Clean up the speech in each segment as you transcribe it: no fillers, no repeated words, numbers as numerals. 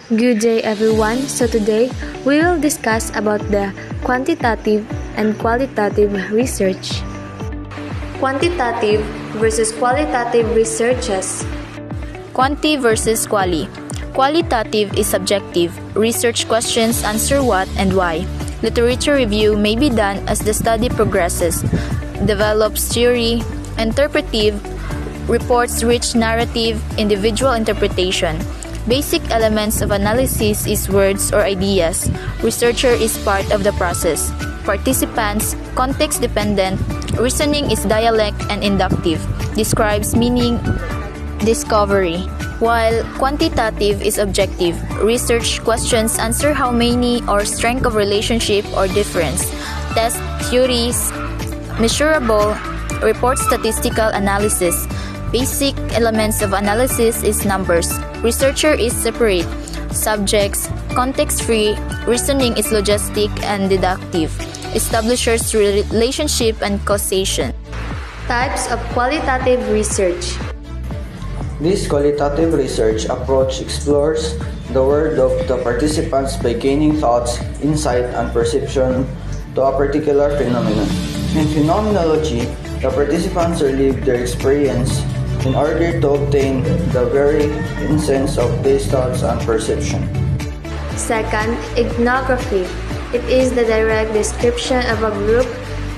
Good day everyone. So today we will discuss about the quantitative and qualitative research. Quantitative versus qualitative researches. Quanti versus quali. Qualitative is subjective. Research questions answer what and why. Literature review may be done as the study progresses. Develops theory. Interpretive. Reports rich narrative, individual interpretation. Basic elements of analysis is words or ideas. Researcher is part of the process. Participants, context-dependent. Reasoning is dialect and inductive. Describes meaning, discovery. While quantitative is objective, research questions answer how many or strength of relationship or difference. Test theories, measurable, report statistical analysis. Basic elements of analysis is numbers. Researcher is separate. Subjects, context-free. Reasoning is logistic and deductive. Establishers relationship and causation. Types of qualitative research. This qualitative research approach explores the world of the participants by gaining thoughts, insight, and perception to a particular phenomenon. In phenomenology, the participants relive their experience in order to obtain the very essence of these thoughts and perception. Second, ethnography. It is the direct description of a group,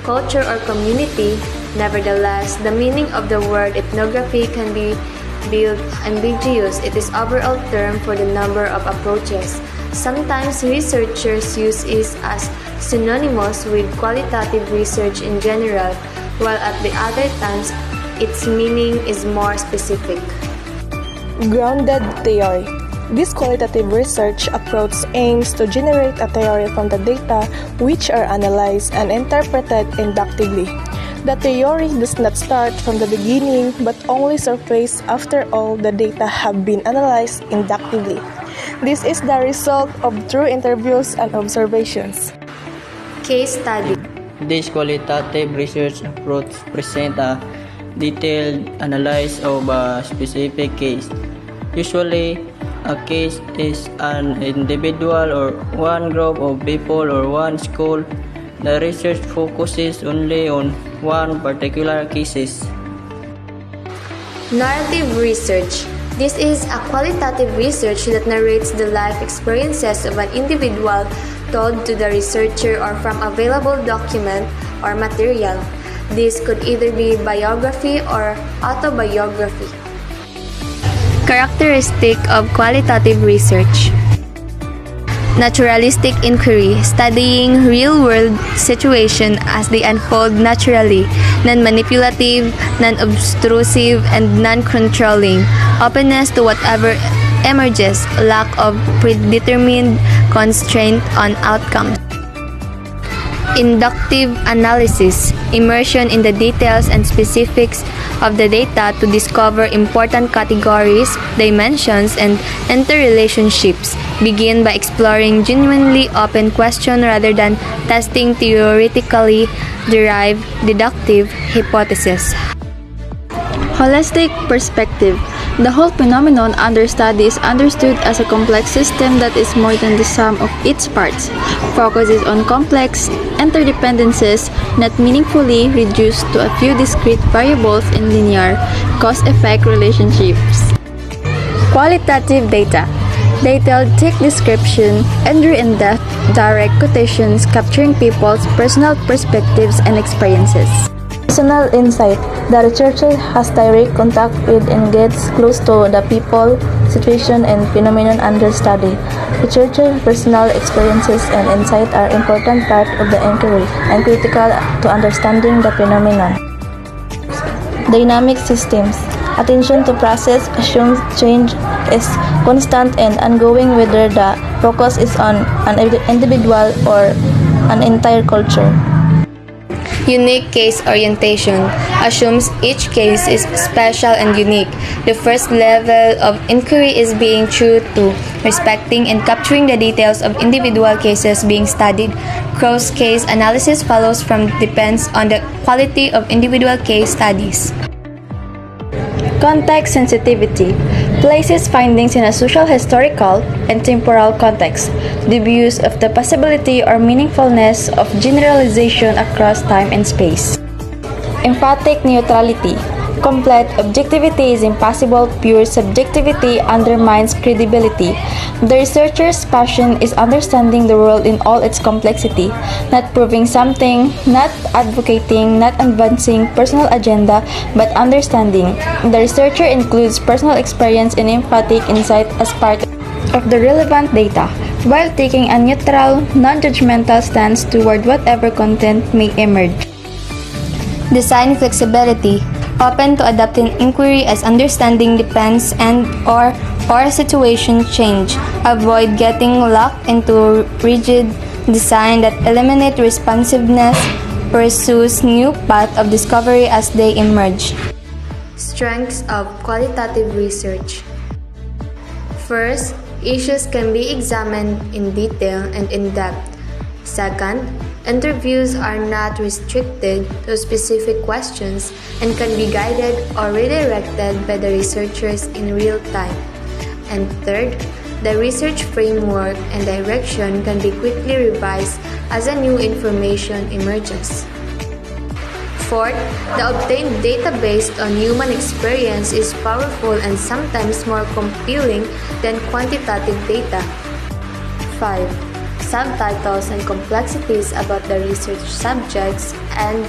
culture, or community. Nevertheless, the meaning of the word ethnography can be ambiguous. It is overall term for the number of approaches. Sometimes researchers use it as synonymous with qualitative research in general, while at the other times its meaning is more specific. Grounded theory. This qualitative research approach aims to generate a theory from the data which are analyzed and interpreted inductively. The theory does not start from the beginning but only surface after all the data have been analyzed inductively. This is the result of through interviews and observations. Case study. This qualitative research approach presents a detailed analysis of a specific case. Usually, a case is an individual or one group of people or one school. The research focuses only on one particular case. Narrative research. This is a qualitative research that narrates the life experiences of an individual told to the researcher or from available document or material. This could either be biography or autobiography. Characteristic of qualitative research. Naturalistic inquiry, studying real-world situations as they unfold naturally, non-manipulative, non-obtrusive, and non-controlling, openness to whatever emerges, lack of predetermined constraint on outcomes. Inductive analysis, immersion in the details and specifics of the data to discover important categories, dimensions, and interrelationships. Begin by exploring genuinely open questions rather than testing theoretically derived deductive hypotheses. Holistic perspective. The whole phenomenon under study is understood as a complex system that is more than the sum of its parts. Focuses on complex interdependencies, not meaningfully reduced to a few discrete variables in linear cause-effect relationships. Qualitative data. Detailed thick description, in-depth direct quotations capturing people's personal perspectives and experiences. Personal insight. The researcher has direct contact with and gets close to the people, situation, and phenomenon under study. Researcher's personal experiences and insight are important part of the inquiry and critical to understanding the phenomenon. Dynamic systems. Attention to process assumes change is constant and ongoing whether the focus is on an individual or an entire culture. Unique case orientation assumes each case is special and unique. The first level of inquiry is being true to, respecting and capturing the details of individual cases being studied. Cross-case analysis follows from depends on the quality of individual case studies. Context sensitivity places findings in a social, historical, and temporal context. The views of the possibility or meaningfulness of generalization across time and space. Emphatic neutrality. Complete objectivity is impossible, pure subjectivity undermines credibility. The researcher's passion is understanding the world in all its complexity, not proving something, not advocating, not advancing personal agenda, but understanding. The researcher includes personal experience and emphatic insight as part of the relevant data, while taking a neutral, non-judgmental stance toward whatever content may emerge. Design flexibility, open to adapting inquiry as understanding depends and or situation change. Avoid getting locked into rigid design that eliminate responsiveness. Pursues new path of discovery as they emerge. Strengths of qualitative research. First, issues can be examined in detail and in depth. Second, interviews are not restricted to specific questions and can be guided or redirected by the researchers in real time. And third, the research framework and direction can be quickly revised as a new information emerges. Fourth, the obtained data based on human experience is powerful and sometimes more compelling than quantitative data. 5. Subtitles and complexities about the research subjects and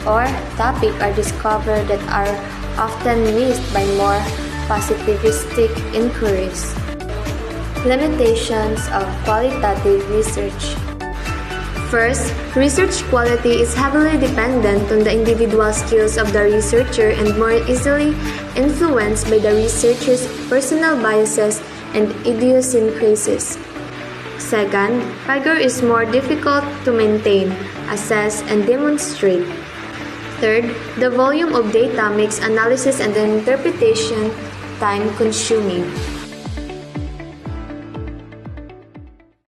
or topic are discovered that are often missed by more positivistic inquiries. Limitations of qualitative research. First, research quality is heavily dependent on the individual skills of the researcher and more easily influenced by the researcher's personal biases and idiosyncrasies. Second, rigor is more difficult to maintain, assess, and demonstrate. Third, the volume of data makes analysis and interpretation time-consuming.